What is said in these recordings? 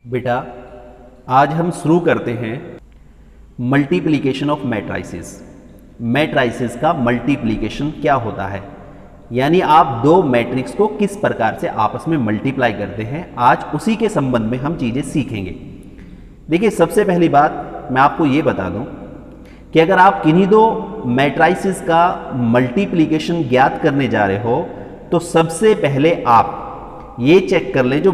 बेटा, आज हम शुरू करते हैं मल्टीप्लिकेशन ऑफ मैट्राइसिस। मैट्राइसिस का मल्टीप्लिकेशन क्या होता है, यानी आप दो मैट्रिक्स को किस प्रकार से आपस में मल्टीप्लाई करते हैं। आज उसी के संबंध में हम चीज़ें सीखेंगे। देखिए, सबसे पहली बात मैं आपको ये बता दूं कि अगर आप किन्हीं दो मैट्राइसिस का मल्टीप्लिकेशन ज्ञात करने जा रहे हो तो सबसे पहले आप ये चेक कर लें, जो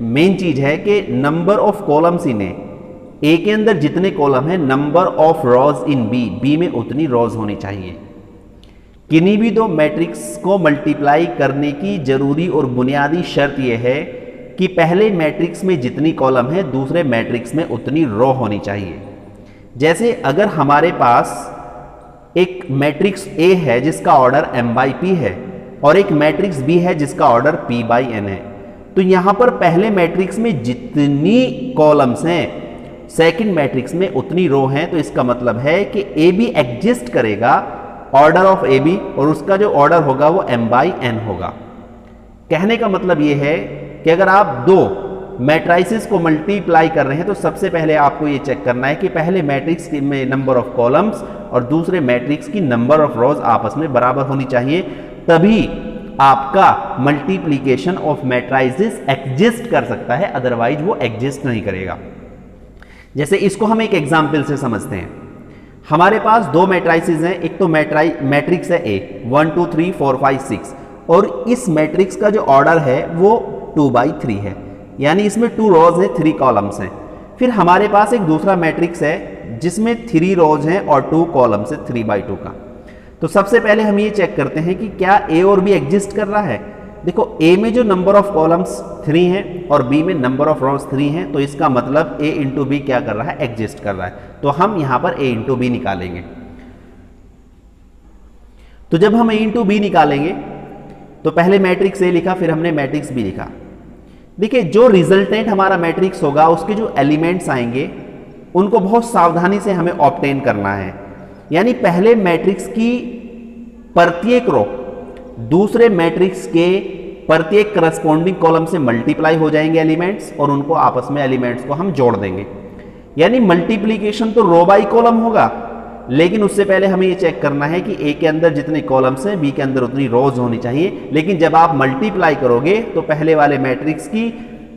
मेन चीज है कि number of columns in A के अंदर जितने कॉलम है, number of rows in B में उतनी रॉज होनी चाहिए। किन्हीं भी दो मैट्रिक्स को मल्टीप्लाई करने की जरूरी और बुनियादी शर्त यह है कि पहले मैट्रिक्स में जितनी कॉलम है दूसरे मैट्रिक्स में उतनी रो होनी चाहिए। जैसे अगर हमारे पास एक मैट्रिक्स ए है जिसका ऑर्डर m/p है और एक मैट्रिक्स बी है जिसका ऑर्डर p/n है, तो यहां पर पहले मैट्रिक्स में जितनी कॉलम्स हैं सेकंड मैट्रिक्स में उतनी रो हैं। तो इसका मतलब है कि ए बी एग्जिस्ट करेगा, ऑर्डर ऑफ ए बी, और उसका जो ऑर्डर होगा वो m/n होगा। कहने का मतलब ये है कि अगर आप दो मैट्राइसिस को मल्टीप्लाई कर रहे हैं तो सबसे पहले आपको ये चेक करना है कि पहले मैट्रिक्स में नंबर ऑफ कॉलम्स और दूसरे मैट्रिक्स की नंबर ऑफ रोज आपस में बराबर होनी चाहिए, तभी आपका मल्टीप्लिकेशन ऑफ मैट्राइसिस एग्जिस्ट कर सकता है, अदरवाइज वो एग्जिस्ट नहीं करेगा। जैसे इसको हम एक एग्जाम्पल से समझते हैं। हमारे पास दो मैट्राइसिस हैं, एक तो मैट्रिक्स है ए 1 2 3 4 5 6, और इस मैट्रिक्स का जो ऑर्डर है वो 2/3 है, यानी इसमें 2 रोज है 3 कॉलम्स हैं। फिर हमारे पास एक दूसरा मैट्रिक्स है जिसमें 3 रोज हैं और 2 कॉलम्स है 3/2 का। तो सबसे पहले हम ये चेक करते हैं कि क्या ए और बी एग्जिस्ट कर रहा है। देखो, ए में जो नंबर ऑफ कॉलम्स 3 हैं और बी में नंबर ऑफ रोज 3 हैं, तो इसका मतलब ए इंटू बी क्या कर रहा है, एग्जिस्ट कर रहा है। तो हम यहां पर ए इंटू बी निकालेंगे। तो जब हम ए इंटू बी निकालेंगे तो पहले मैट्रिक्स ए लिखा, फिर हमने मैट्रिक्स बी लिखा। देखिए, जो रिजल्टेंट हमारा मैट्रिक्स होगा उसके जो एलिमेंट्स आएंगे उनको बहुत सावधानी से हमें ऑब्टेन करना है। यानी पहले मैट्रिक्स की प्रत्येक रो दूसरे मैट्रिक्स के प्रत्येक करस्पॉन्डिंग कॉलम से मल्टीप्लाई हो जाएंगे एलिमेंट्स, और उनको आपस में एलिमेंट्स को हम जोड़ देंगे। यानी मल्टीप्लिकेशन तो रो बाई कॉलम होगा, लेकिन उससे पहले हमें ये चेक करना है कि ए के अंदर जितने कॉलम्स हैं बी के अंदर उतनी रोज होनी चाहिए। लेकिन जब आप मल्टीप्लाई करोगे तो पहले वाले मैट्रिक्स की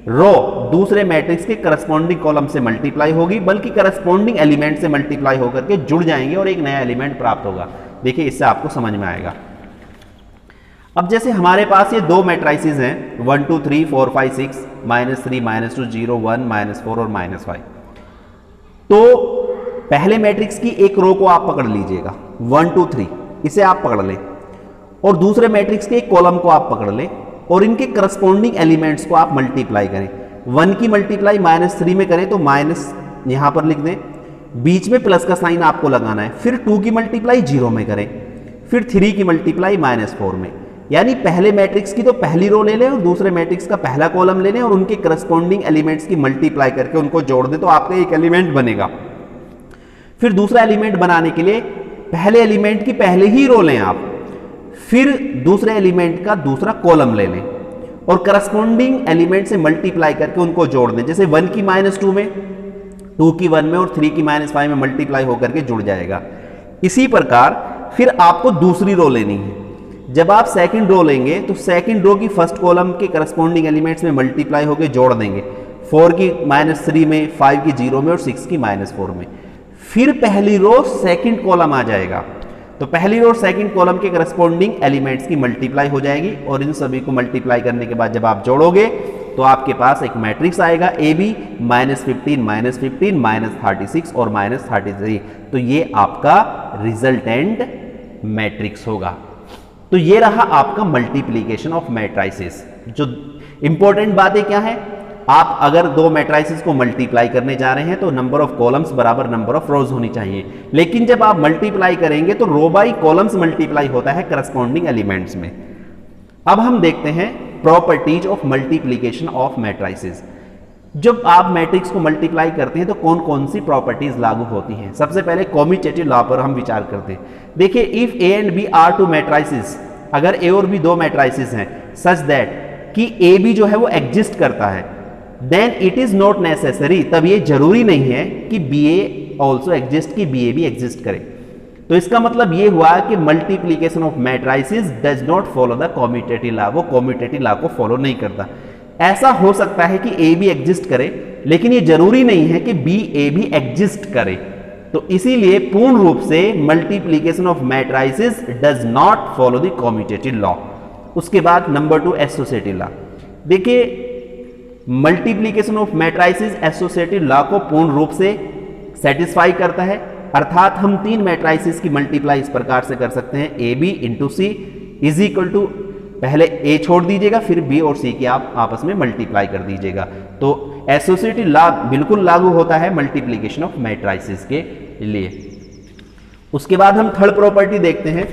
रो दूसरे मैट्रिक्स के करस्पॉन्डिंग कॉलम से मल्टीप्लाई होगी, बल्कि करस्पॉन्डिंग एलिमेंट से मल्टीप्लाई होकर के जुड़ जाएंगे और एक नया एलिमेंट प्राप्त होगा। देखिए, इससे आपको समझ में आएगा। अब जैसे हमारे पास ये दो मैट्राइसिस हैं 1 2 3 4 5 6 -3 -2 0 1 -4 और -5, तो पहले मैट्रिक्स की एक रो को आप पकड़ लीजिएगा 1 2 3, इसे आप पकड़ लें, और दूसरे मैट्रिक्स के एक कॉलम को आप पकड़ लें और इनके करस्पॉन्डिंग एलिमेंट्स को आप मल्टीप्लाई करें। 1 की मल्टीप्लाई -3 में करें तो माइनस यहां पर लिख दें, बीच में प्लस का साइन आपको लगाना है। फिर 2 की मल्टीप्लाई 0 में करें, फिर 3 की मल्टीप्लाई -4 में। यानी पहले मैट्रिक्स की तो पहली रो ले लें और दूसरे मैट्रिक्स का पहला कॉलम ले लें और उनके करस्पॉन्डिंग एलिमेंट्स की मल्टीप्लाई करके उनको जोड़ दें तो आपका एक एलिमेंट बनेगा। फिर दूसरा एलिमेंट बनाने के लिए पहले एलिमेंट की पहले ही रो लें आप, फिर दूसरे एलिमेंट का दूसरा कॉलम ले लें और करस्पॉन्डिंग एलिमेंट से मल्टीप्लाई करके उनको जोड़ दें। जैसे 1 की -2 में, 2 की 1 में और 3 की -5 में मल्टीप्लाई होकर के जुड़ जाएगा। इसी प्रकार फिर आपको दूसरी रो लेनी है। जब आप सेकंड रो लेंगे तो सेकंड रो की फर्स्ट कॉलम के करस्पॉन्डिंग एलिमेंट्स में मल्टीप्लाई होकर जोड़ देंगे, 4 की -3 में, 5 की 0 में और 6 की -4 में। फिर पहली रो सेकंड कॉलम आ जाएगा, तो पहली रो सेकंड कॉलम के करस्पॉन्डिंग एलिमेंट्स की मल्टीप्लाई हो जाएगी, और इन सभी को मल्टीप्लाई करने के बाद जब आप जोड़ोगे तो आपके पास एक मैट्रिक्स आएगा ए बी -15 -15 -36 और -33। तो ये आपका रिजल्टेंट मैट्रिक्स होगा। तो ये रहा आपका मल्टीप्लिकेशन ऑफ मैट्राइसिस। जो इंपॉर्टेंट बातें क्या है, आप अगर दो मैट्राइसिस को मल्टीप्लाई करने जा रहे हैं तो नंबर ऑफ कॉलम्स बराबर नंबर ऑफ रोज होनी चाहिए, लेकिन जब आप मल्टीप्लाई करेंगे तो रो बाई कॉलम्स मल्टीप्लाई होता है करस्पॉन्डिंग एलिमेंट्स में। अब हम देखते हैं properties of multiplication of matrices. जब आप मैट्रिक्स को मल्टीप्लाई करते हैं तो कौन कौन सी प्रॉपर्टीज लागू होती हैं। सबसे पहले कॉम्यूटेटिव लॉ पर हम विचार करते हैं। देखिए, if A and B are two matrices, अगर ए और बी दो मैट्राइसिस हैं सच दैट कि ए बी जो है वो एग्जिस्ट करता है, then it is not necessary, तब ये जरूरी नहीं है कि बी ए ऑल्सो एग्जिस्ट, कि बी ए भी एग्जिस्ट करे। तो इसका मतलब ये हुआ कि multiplication of matrices does not follow the commutative law, वो कॉम्यूटेटिव लॉ को फॉलो नहीं करता। ऐसा हो सकता है कि ए भी एग्जिस्ट करे, लेकिन ये जरूरी नहीं है कि बी ए भी एग्जिस्ट करे। तो इसीलिए पूर्ण रूप से multiplication of matrices does not follow the commutative law. उसके बाद नंबर 2 एसोसिएटिव लॉ। देखिए multiplication of matrices associative law को पूर्ण रूप से सेटिस्फाई करता है, अर्थात हम 3 मैट्राइसिस की मल्टीप्लाई इस प्रकार से कर सकते हैं, A B into C is equal to, पहले ए छोड़ दीजिएगा फिर बी और सी की आप आपस में मल्टीप्लाई कर दीजिएगा। तो एसोसिएटिव लॉ बिल्कुल लागू होता है मल्टीप्लीकेशन ऑफ मैट्राइसिस के लिए। उसके बाद हम थर्ड प्रॉपर्टी देखते हैं।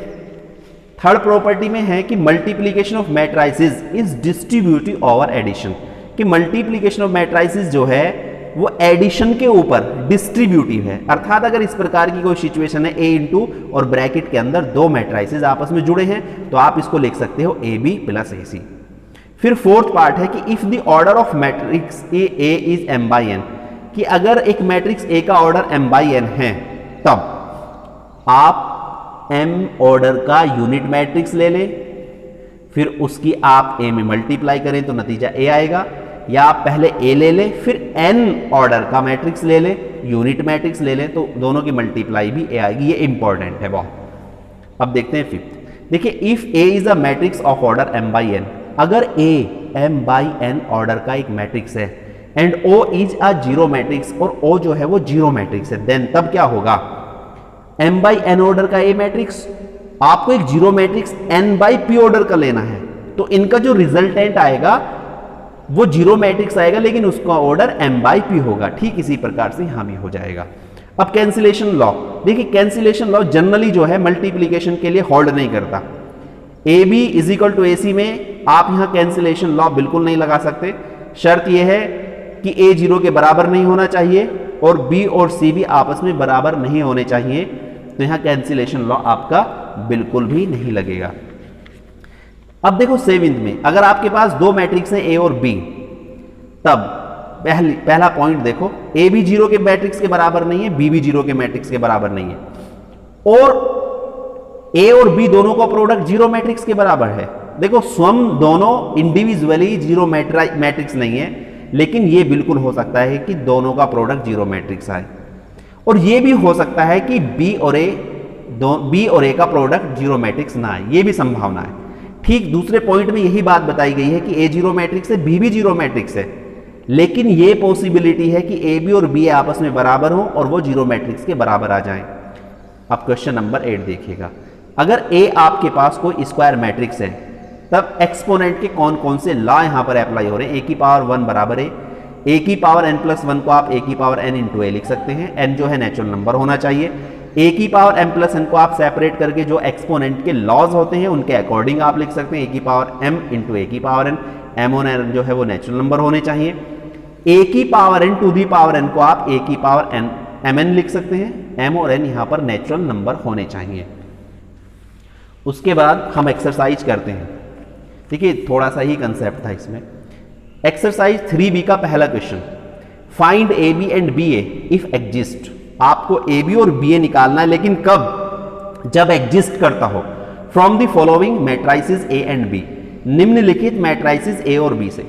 थर्ड प्रॉपर्टी में है कि multiplication of matrices is distributive over addition, कि मल्टीप्लीकेशन ऑफ मैट्राइसिस जो है वो एडिशन के ऊपर डिस्ट्रीब्यूटिव है, अर्थात अगर इस प्रकार की कोई सिचुएशन है ए इंटू और ब्रैकेट के अंदर 2 मैट्राइसिस आपस में जुड़े हैं, तो आप इसको लिख सकते हो ए बी प्लस ए सी। फिर फोर्थ पार्ट है कि if the order of matrix A is M by N, कि अगर एक मैट्रिक्स ए का ऑर्डर एम बाई एन है, तब आप एम ऑर्डर का यूनिट मैट्रिक्स ले लें, फिर उसकी आप ए में मल्टीप्लाई करें तो नतीजा ए आएगा, या आप पहले ए ले लें फिर एन ऑर्डर का मैट्रिक्स ले लें, यूनिट मैट्रिक्स ले लें, तो दोनों की मल्टीप्लाई भी ए आएगी। ये इंपॉर्टेंट है बहुत। अब देखते हैं फिफ्थ। देखिए if A is a matrix of order M by N, अगर A M by N order का एक मैट्रिक्स है and O is a zero matrix, और ओ जो है वो जीरो मैट्रिक्स है, देन तब क्या होगा, एम बाई एन ऑर्डर का ए मैट्रिक्स, आपको एक zero matrix N by P order का लेना है, तो इनका जो रिजल्टेंट आएगा वो जीरो मैट्रिक्स आएगा, लेकिन उसका ऑर्डर एम बाई पी होगा। ठीक इसी प्रकार से यहां भी हो जाएगा। अब कैंसिलेशन लॉ, देखिए कैंसिलेशन लॉ जनरली जो है मल्टीप्लीकेशन के लिए होल्ड नहीं करता। A B is equal to A C में आप यहां कैंसिलेशन लॉ बिल्कुल नहीं लगा सकते। शर्त यह है कि ए जीरो के बराबर नहीं होना चाहिए और बी और सी भी आपस में बराबर नहीं होने चाहिए, तो यहां कैंसिलेशन लॉ आपका बिल्कुल भी नहीं लगेगा। अब देखो सेवेंथ में, अगर आपके पास 2 मैट्रिक्स हैं ए और बी, तब पहला पॉइंट देखो, ए भी जीरो के मैट्रिक्स के बराबर नहीं है, बी भी जीरो के मैट्रिक्स के बराबर नहीं है, और ए और बी दोनों का प्रोडक्ट जीरो मैट्रिक्स के बराबर है। देखो स्वयं दोनों इंडिविजुअली जीरो मैट्रिक्स नहीं है, लेकिन यह बिल्कुल हो सकता है कि दोनों का प्रोडक्ट जीरो मैट्रिक्स आए, और यह भी हो सकता है कि बी और ए का प्रोडक्ट जीरो मैट्रिक्स ना आए, यह भी संभावना है। ठीक दूसरे पॉइंट में यही बात बताई गई है कि ए जीरो मैट्रिक्स है, बी भी जीरो मैट्रिक्स है, लेकिन यह पॉसिबिलिटी है कि ए बी और बी आपस में बराबर हो और वो जीरो मैट्रिक्स के बराबर आ जाएं। अब क्वेश्चन नंबर 8 देखिएगा, अगर ए आपके पास कोई स्क्वायर मैट्रिक्स है, तब एक्सपोनेंट के कौन कौन से लॉ यहां पर अप्लाई हो रहे हैं। ए की पावर 1 बराबर ए की पावर n प्लस 1 को आप ए की पावर n इंटू ए लिख सकते हैं, n जो है नेचुरल नंबर होना चाहिए। ए की पावर m प्लस n को आप सेपरेट करके जो एक्सपोनेंट के लॉज होते हैं उनके अकॉर्डिंग आप लिख सकते हैं, ए की पावर m इंटू ए की पावर n, m और n जो है वो नेचुरल नंबर होने चाहिए। ए की power n to the power n को आप ए की पावर n mn लिख सकते हैं, m और n यहां पर नेचुरल नंबर होने चाहिए। उसके बाद हम एक्सरसाइज करते हैं। देखिए थोड़ा सा ही कंसेप्ट था इसमें। एक्सरसाइज 3B का पहला question, find A B and B A if exist. आपको ए बी और बी ए निकालना है, लेकिन कब, जब एग्जिस्ट करता हो। From the following matrices A and B, निम्नलिखित मैट्राइसिस ए और बी से।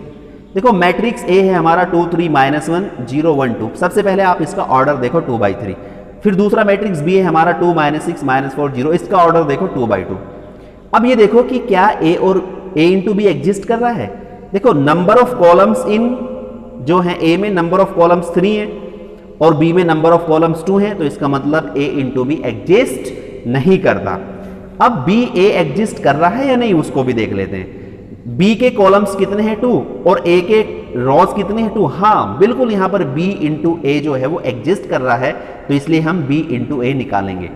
देखो मैट्रिक्स ए है हमारा 2 3 -1 0 1 2, सबसे पहले आप इसका ऑर्डर देखो 2/3। फिर दूसरा मैट्रिक्स बी है हमारा 2 -6 -4 0, इसका ऑर्डर देखो 2/2। अब ये देखो कि क्या ए और ए इंटू बी एग्जिस्ट कर रहा है। देखो नंबर ऑफ कॉलम्स इन जो है ए में नंबर ऑफ कॉलम्स 3 है और बी में नंबर ऑफ कॉलम्स 2 है, तो इसका मतलब ए इंटू बी एग्जिस्ट नहीं करता। अब बी ए एग्जिस्ट कर रहा है या नहीं उसको भी देख लेते हैं। बी के कॉलम्स कितने हैं 2 और ए के रॉज कितने हैं 2। हाँ बिल्कुल, यहां पर बी इंटू ए जो है वो एग्जिस्ट कर रहा है, तो इसलिए हम बी इंटू ए निकालेंगे।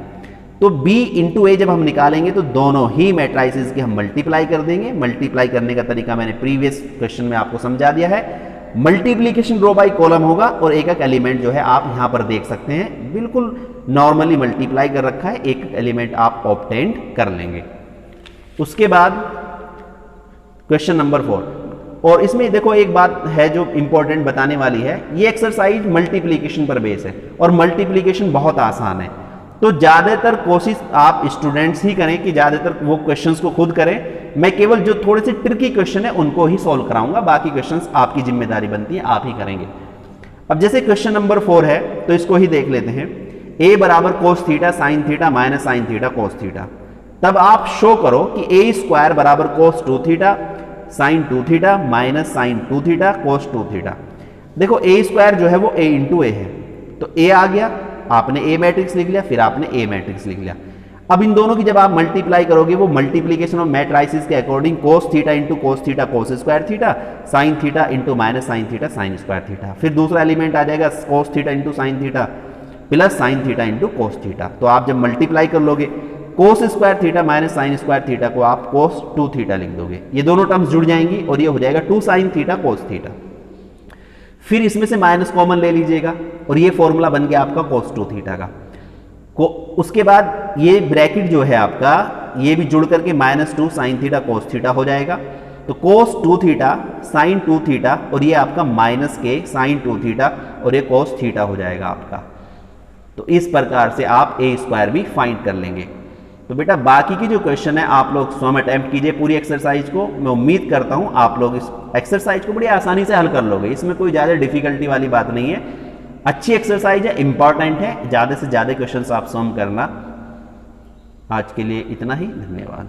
तो b इंटू ए जब हम निकालेंगे तो दोनों ही मैट्राइसिस की हम मल्टीप्लाई कर देंगे। मल्टीप्लाई करने का तरीका मैंने प्रीवियस क्वेश्चन में आपको समझा दिया है। मल्टीप्लीकेशन रो बाई कॉलम होगा और एक एक एलिमेंट जो है आप यहां पर देख सकते हैं, बिल्कुल नॉर्मली मल्टीप्लाई कर रखा है, एक एलिमेंट आप ऑब्टेंड कर लेंगे। उसके बाद क्वेश्चन नंबर 4, और इसमें देखो एक बात है जो इंपॉर्टेंट बताने वाली है, ये एक्सरसाइज मल्टीप्लीकेशन पर बेस है और मल्टीप्लीकेशन बहुत आसान है। तो ज़्यादातर कोशिश आप स्टूडेंट्स ही करें कि ज़्यादातर वो क्वेश्चंस को खुद करें। मैं केवल जो थोड़े से ट्रिकी क्वेश्चन है उनको ही सॉल्व कराऊंगा, बाकी क्वेश्चंस आपकी जिम्मेदारी बनती है, आप ही करेंगे। अब जैसे क्वेश्चन नंबर 4 है तो इसको ही देख लेते हैं। a बराबर cos theta sine theta minus sine theta cos theta. तब आप शो करो कि a स्क्वायर बराबर cos 2 theta sine 2 theta minus sine 2 theta cos 2 theta. देखो a स्क्वायर जो है वो a इंटू ए है, तो a आ गया, आपने a मैट्रिक्स लिख लिया, फिर आपने a मैट्रिक्स लिख लिया। अब इन दोनों की जब आप मल्टीप्लाई करोगे वो मल्टीप्लीकेशन ऑफ मैट्राइसिस के according cos theta into cos theta cos square theta, sine theta into minus sine theta sine square theta. फिर दूसरा एलिमेंट आ जाएगा cos theta into sine theta plus sine theta into cos theta. तो आप जब multiply कर लोगे cos square theta minus sine square theta को आप कोस 2 थीटा लिख दोगे, ये दोनों टर्म्स जुड़ जाएंगी और ये हो जाएगा 2 साइन थीटा कोस थीटा। फिर इसमें से माइनस कॉमन ले लीजिएगा और ये फॉर्मूला बन गया आपका कोस 2 थीटा का। उसके बाद ये ब्रैकेट जो है आपका ये भी जुड़ करके -2 साइन थीटा कोस थीटा हो जाएगा। तो कोस 2 थीटा साइन 2 थीटा और ये आपका -k साइन 2 थीटा और ये कोस थीटा हो जाएगा आपका। तो इस प्रकार से आप a स्क्वायर भी फाइंड कर लेंगे। तो बेटा बाकी की जो क्वेश्चन है आप लोग स्वयं अटेम्प्ट कीजिए पूरी एक्सरसाइज को। मैं उम्मीद करता हूं आप लोग इस एक्सरसाइज को बड़ी आसानी से हल कर लोगे, इसमें कोई ज़्यादा डिफिकल्टी वाली बात नहीं है। अच्छी एक्सरसाइज है, इंपॉर्टेंट है, ज़्यादा से ज़्यादा क्वेश्चंस आप स्वयं करना। आज के लिए इतना ही, धन्यवाद।